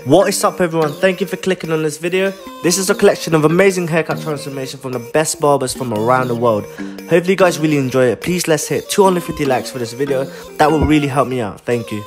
What is up everyone, thank you for clicking on this video. This is a collection of amazing haircut transformation from the best barbers from around the world. Hopefully you guys really enjoy it. Please let's hit 250 likes for this video. That will really help me out. Thank you.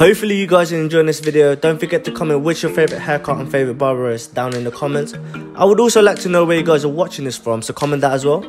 Hopefully you guys are enjoying this video. Don't forget to comment which your favorite haircut and favorite barber is down in the comments. I would also like to know where you guys are watching this from, so comment that as well.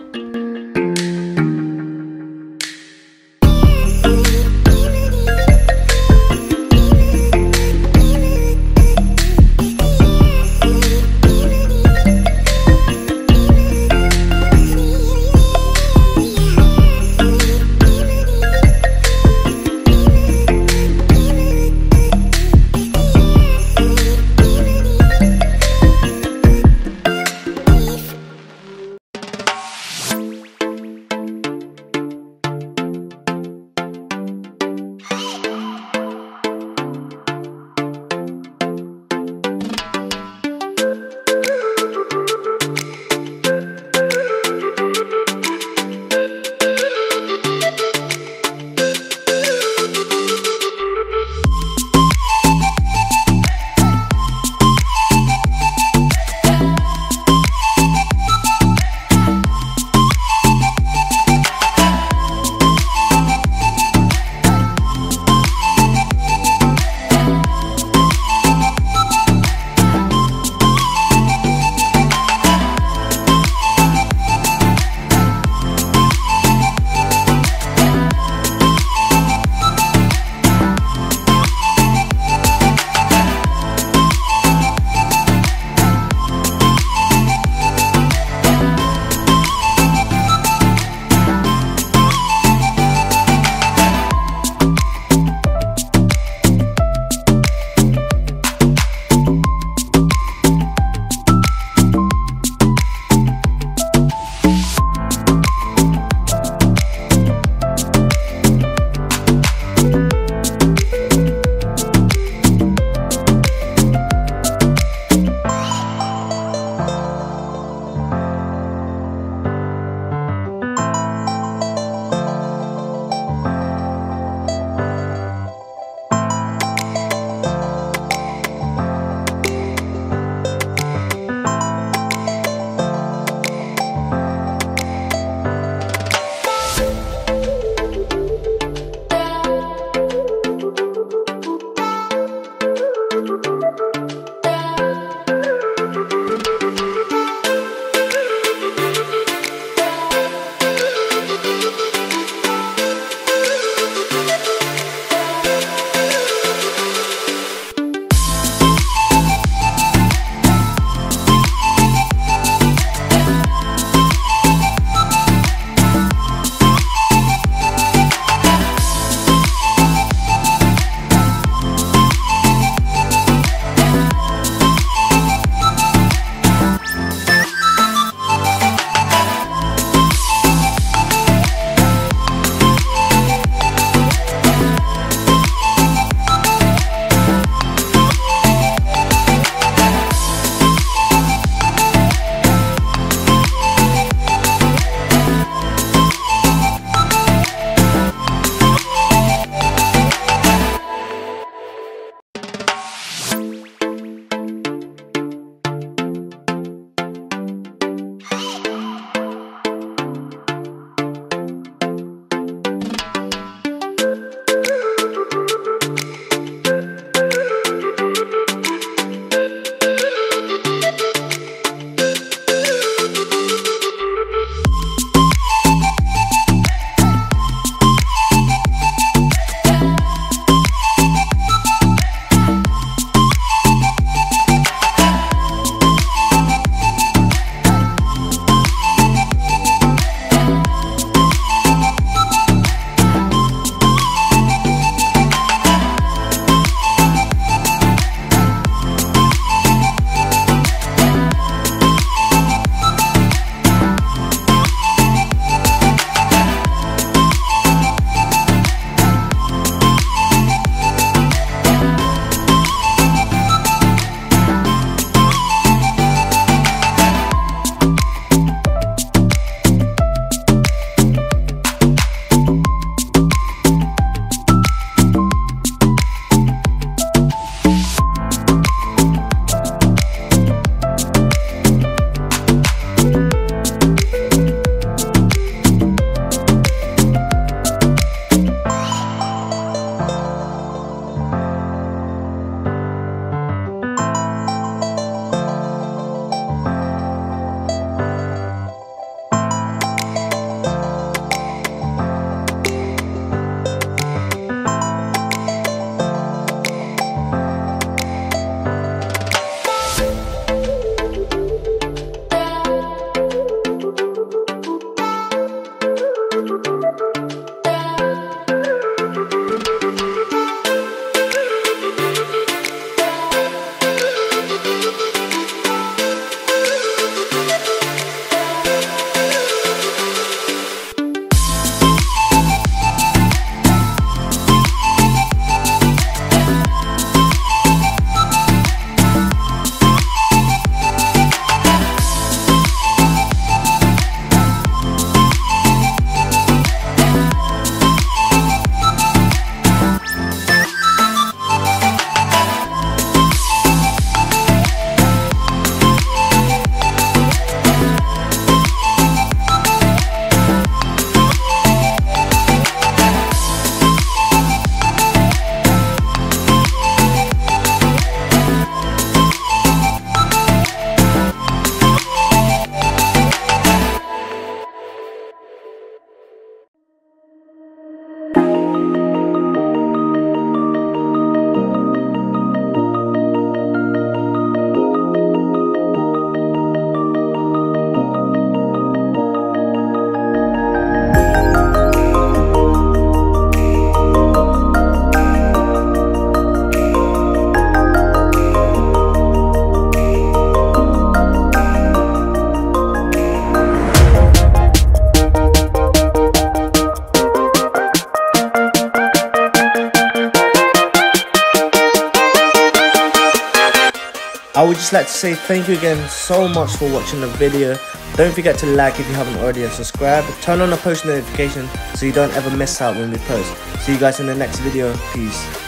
I would just like to say thank you again so much for watching the video. Don't forget to like if you haven't already and subscribe. Turn on the post notification so you don't ever miss out when we post. See you guys in the next video. Peace.